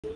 Good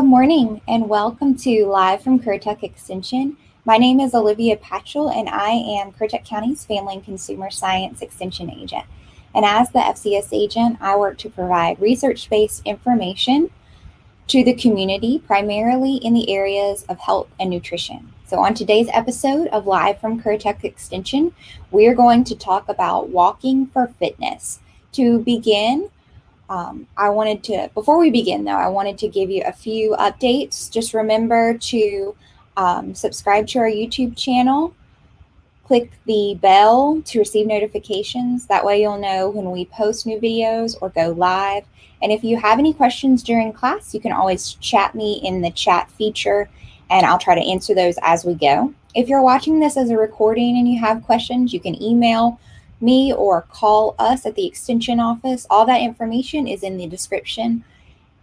morning and welcome to Live from Currituck Extension. My name is Olivia Patchell and I am Currituck County's Family and Consumer Science Extension Agent. And as the FCS agent, I work to provide research-based information to the community, primarily in the areas of health and nutrition. So on today's episode of Live from Currituck Extension, we're going to talk about walking for fitness. To begin, before we begin though, I wanted to give you a few updates. Just remember to subscribe to our YouTube channel, click the bell to receive notifications. That way you'll know when we post new videos or go live. And if you have any questions during class, you can always chat me in the chat feature and I'll try to answer those as we go. If you're watching this as a recording and you have questions, you can email me or call us at the extension office. All that information is in the description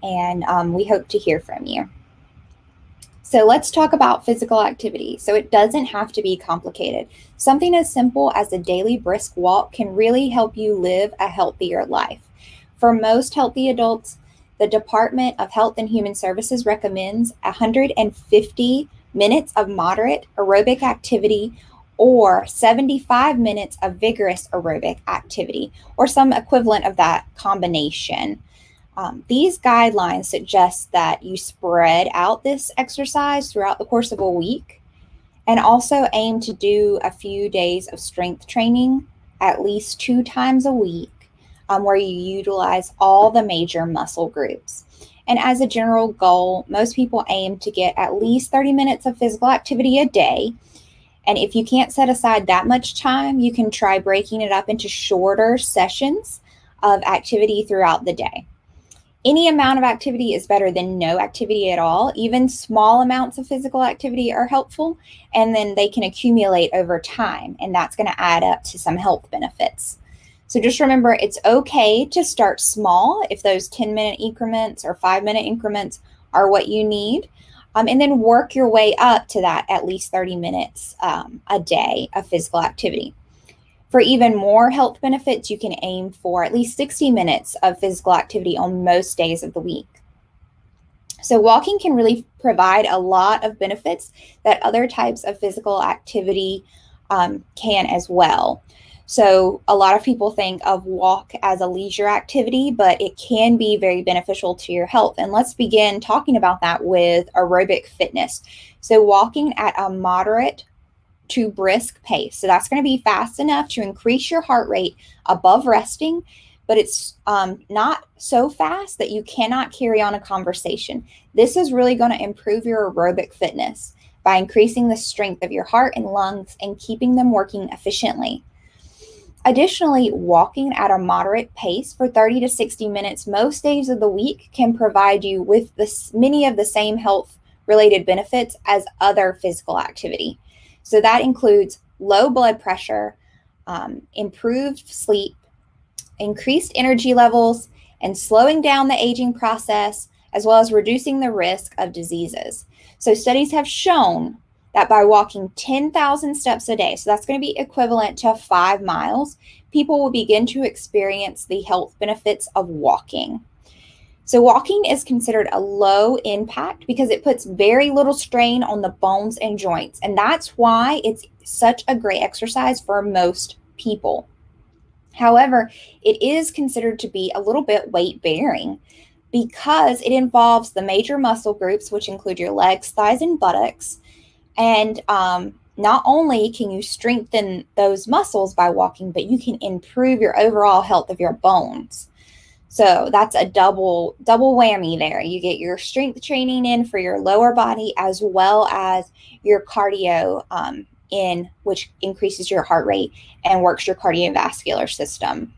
and we hope to hear from you. So let's talk about physical activity. So it doesn't have to be complicated. Something as simple as a daily brisk walk can really help you live a healthier life. For most healthy adults, the Department of Health and Human Services recommends 150 minutes of moderate aerobic activity or 75 minutes of vigorous aerobic activity, or some equivalent of that combination. These guidelines suggest that you spread out this exercise throughout the course of a week and also aim to do a few days of strength training at least 2 times a week where you utilize all the major muscle groups. And as a general goal, most people aim to get at least 30 minutes of physical activity a day. And if you can't set aside that much time, you can try breaking it up into shorter sessions of activity throughout the day. Any amount of activity is better than no activity at all. Even small amounts of physical activity are helpful, and then they can accumulate over time, and that's going to add up to some health benefits. So just remember, it's okay to start small if those 10-minute increments or 5-minute increments are what you need. And then work your way up to that at least 30 minutes a day of physical activity. For even more health benefits, you can aim for at least 60 minutes of physical activity on most days of the week. So walking can really provide a lot of benefits that other types of physical activity can as well. So a lot of people think of walk as a leisure activity, but it can be very beneficial to your health. And let's begin talking about that with aerobic fitness. So walking at a moderate to brisk pace. So that's going to be fast enough to increase your heart rate above resting, but it's not so fast that you cannot carry on a conversation. This is really going to improve your aerobic fitness by increasing the strength of your heart and lungs and keeping them working efficiently. Additionally, walking at a moderate pace for 30 to 60 minutes most days of the week can provide you with many of the same health-related benefits as other physical activity. So that includes low blood pressure, improved sleep, increased energy levels, and slowing down the aging process, as well as reducing the risk of diseases. So studies have shown that by walking 10,000 steps a day, so that's going to be equivalent to 5 miles, people will begin to experience the health benefits of walking. So walking is considered a low impact because it puts very little strain on the bones and joints, and that's why it's such a great exercise for most people. However, it is considered to be a little bit weight-bearing because it involves the major muscle groups, which include your legs, thighs, and buttocks. And not only can you strengthen those muscles by walking, but you can improve your overall health of your bones. So that's a double whammy there. You get your strength training in for your lower body as well as your cardio in, which increases your heart rate and works your cardiovascular system.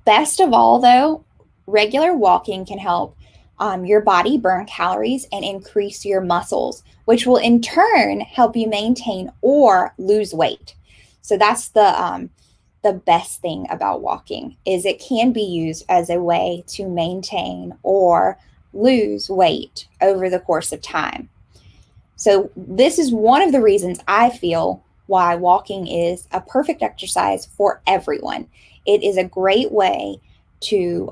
Best of all, though, regular walking can help your body burn calories and increase your muscles, which will in turn help you maintain or lose weight. So that's the best thing about walking, is it can be used as a way to maintain or lose weight over the course of time. So this is one of the reasons I feel why walking is a perfect exercise for everyone. It is a great way to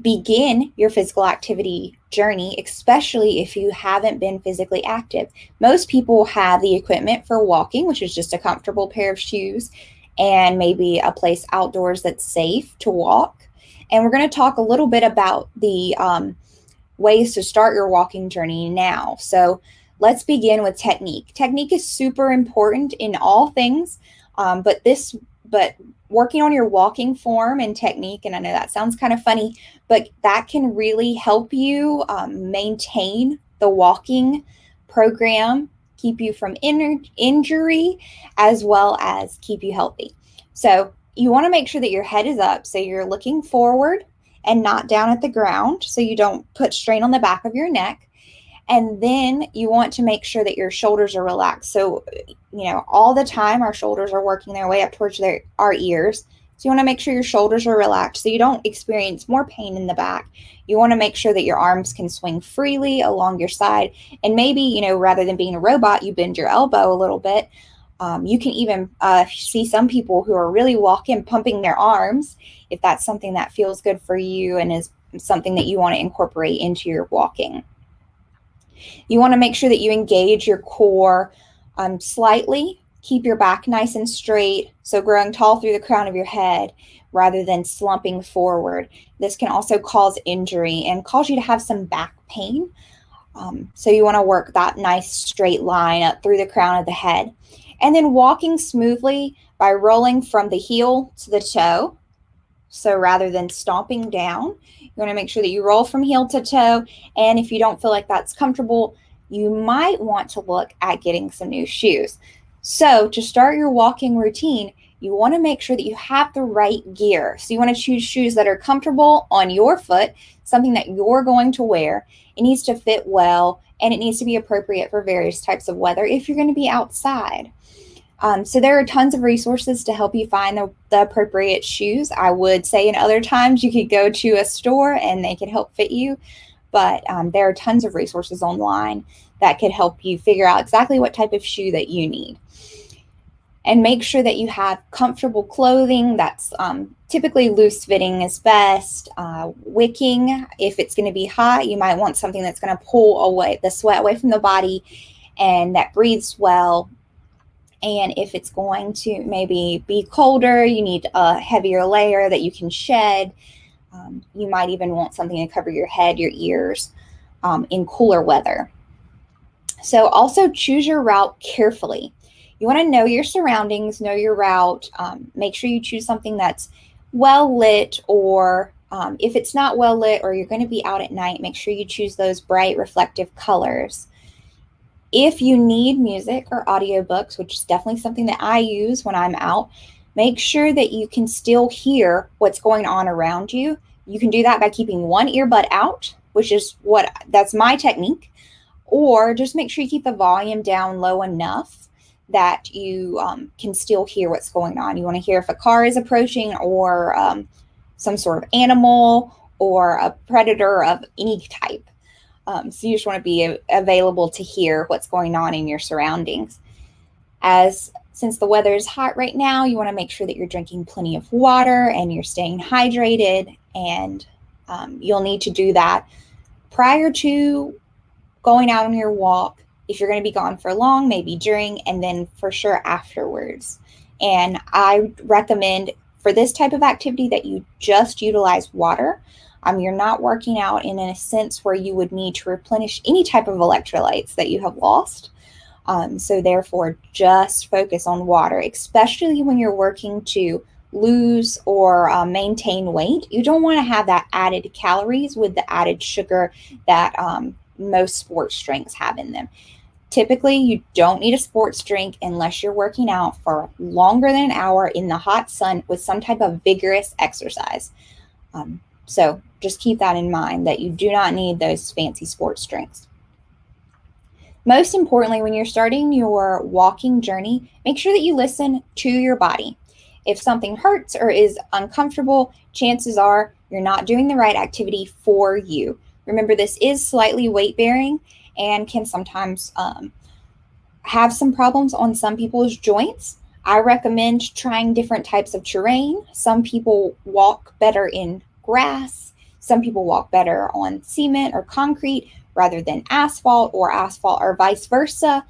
begin your physical activity journey, especially if you haven't been physically active. Most people have the equipment for walking, which is just a comfortable pair of shoes and maybe a place outdoors that's safe to walk. And we're going to talk a little bit about the ways to start your walking journey now. So let's begin with technique. Technique is super important in all things, but working on your walking form and technique, and I know that sounds kind of funny, but that can really help you maintain the walking program, keep you from injury, as well as keep you healthy. So you want to make sure that your head is up, so you're looking forward and not down at the ground, so you don't put strain on the back of your neck. And then you want to make sure that your shoulders are relaxed. So, all the time our shoulders are working their way up towards our ears. So you want to make sure your shoulders are relaxed so you don't experience more pain in the back. You want to make sure that your arms can swing freely along your side. And maybe, rather than being a robot, you bend your elbow a little bit. You can even see some people who are really walking, pumping their arms, if that's something that feels good for you and is something that you want to incorporate into your walking. You want to make sure that you engage your core slightly. Keep your back nice and straight, so growing tall through the crown of your head rather than slumping forward. This can also cause injury and cause you to have some back pain. So you want to work that nice straight line up through the crown of the head. And then walking smoothly by rolling from the heel to the toe. So rather than stomping down, you want to make sure that you roll from heel to toe. And if you don't feel like that's comfortable, you might want to look at getting some new shoes. So to start your walking routine, you want to make sure that you have the right gear. So you want to choose shoes that are comfortable on your foot, something that you're going to wear. It needs to fit well, and it needs to be appropriate for various types of weather if you're going to be outside. So there are tons of resources to help you find the appropriate shoes. I would say in other times you could go to a store and they could help fit you, but there are tons of resources online that could help you figure out exactly what type of shoe that you need. And make sure that you have comfortable clothing that's typically loose fitting is best. Wicking, if it's going to be hot, you might want something that's going to pull away the sweat away from the body and that breathes well. And if it's going to maybe be colder, you need a heavier layer that you can shed. You might even want something to cover your head, your ears in cooler weather. So also choose your route carefully. You want to know your surroundings, know your route. Make sure you choose something that's well lit, or if it's not well lit or you're going to be out at night, make sure you choose those bright reflective colors. If you need music or audiobooks, which is definitely something that I use when I'm out, make sure that you can still hear what's going on around you. You can do that by keeping one earbud out, which is that's my technique, or just make sure you keep the volume down low enough that you can still hear what's going on. You want to hear if a car is approaching, or some sort of animal or a predator of any type. So you just want to be available to hear what's going on in your surroundings. Since the weather is hot right now, you want to make sure that you're drinking plenty of water and you're staying hydrated. And you'll need to do that prior to going out on your walk. If you're going to be gone for long, maybe during, and then for sure afterwards. And I recommend for this type of activity that you just utilize water. You're not working out in a sense where you would need to replenish any type of electrolytes that you have lost. So therefore, just focus on water, especially when you're working to lose or maintain weight. You don't want to have that added calories with the added sugar that most sports drinks have in them. Typically, you don't need a sports drink unless you're working out for longer than an hour in the hot sun with some type of vigorous exercise. So just keep that in mind, that you do not need those fancy sports drinks. Most importantly, when you're starting your walking journey, make sure that you listen to your body. If something hurts or is uncomfortable, chances are you're not doing the right activity for you. Remember, this is slightly weight-bearing and can sometimes have some problems on some people's joints. I recommend trying different types of terrain. Some people walk better in grass. Some people walk better on cement or concrete rather than asphalt, or vice versa.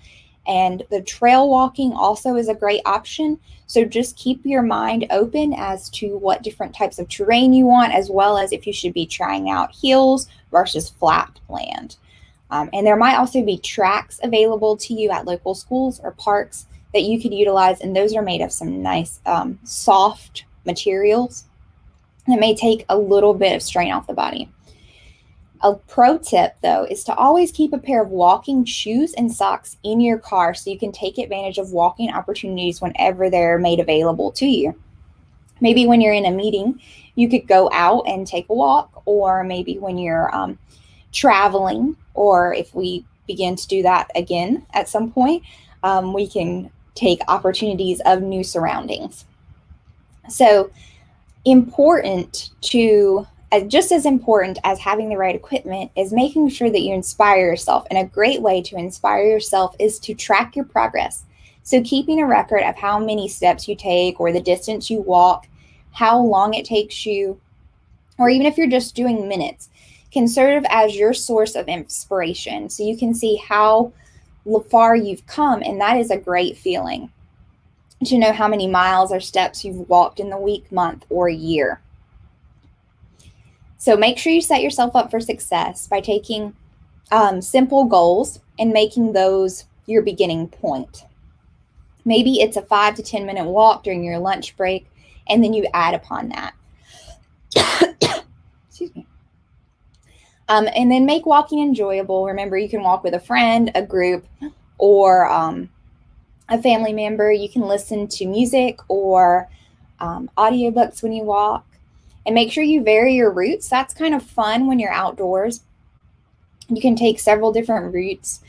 And the trail walking also is a great option. So just keep your mind open as to what different types of terrain you want, as well as if you should be trying out hills versus flat land. And there might also be tracks available to you at local schools or parks that you could utilize, and those are made of some nice soft materials that may take a little bit of strain off the body. A pro tip, though, is to always keep a pair of walking shoes and socks in your car so you can take advantage of walking opportunities whenever they're made available to you. Maybe when you're in a meeting, you could go out and take a walk, or maybe when you're traveling, or if we begin to do that again at some point, we can take opportunities of new surroundings. So just as important as having the right equipment is making sure that you inspire yourself. And a great way to inspire yourself is to track your progress. So keeping a record of how many steps you take, or the distance you walk, how long it takes you, or even if you're just doing minutes, can serve as your source of inspiration. So you can see how far you've come, and that is a great feeling to know how many miles or steps you've walked in the week, month, or year. So make sure you set yourself up for success by taking simple goals and making those your beginning point. Maybe it's a 5 to 10 minute walk during your lunch break, and then you add upon that. Excuse me. And then make walking enjoyable. Remember, you can walk with a friend, a group, or a family member. You can listen to music or audiobooks when you walk. And make sure you vary your routes. That's kind of fun when you're outdoors. You can take several different routes.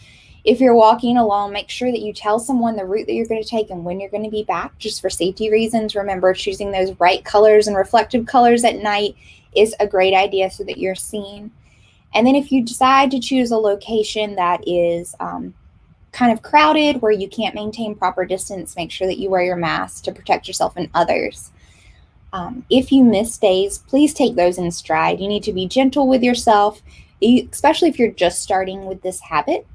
If you're walking alone, make sure that you tell someone the route that you're going to take and when you're going to be back, just for safety reasons. Remember, choosing those bright colors and reflective colors at night is a great idea so that you're seen. And then if you decide to choose a location that is kind of crowded, where you can't maintain proper distance, make sure that you wear your mask to protect yourself and others. If you miss days, please take those in stride. You need to be gentle with yourself, especially if you're just starting with this habit.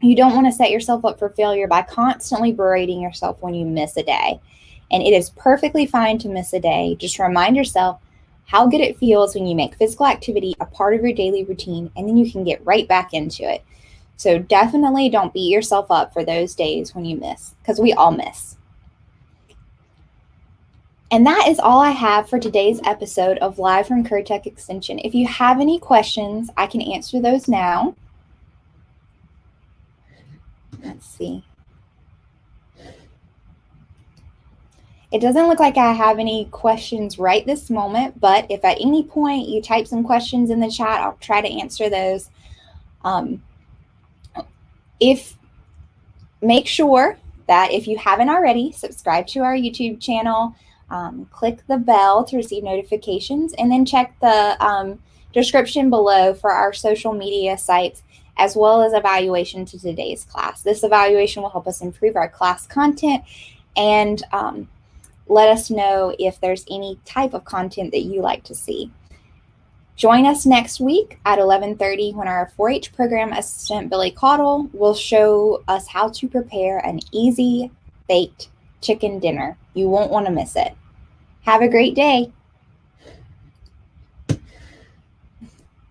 You don't want to set yourself up for failure by constantly berating yourself when you miss a day. And it is perfectly fine to miss a day. Just remind yourself how good it feels when you make physical activity a part of your daily routine, and then you can get right back into it. So definitely don't beat yourself up for those days when you miss, because we all miss. And that is all I have for today's episode of Live from CurTech Extension. If you have any questions, I can answer those now. Let's see. It doesn't look like I have any questions right this moment, but if at any point you type some questions in the chat, I'll try to answer those. Make sure that if you haven't already, subscribe to our YouTube channel, click the bell to receive notifications, and then check the description below for our social media sites, as well as evaluation to today's class. This evaluation will help us improve our class content and let us know if there's any type of content that you like to see. Join us next week at 11:30 when our 4-H program assistant, Billy Caudle, will show us how to prepare an easy baked chicken dinner. You won't want to miss it. Have a great day.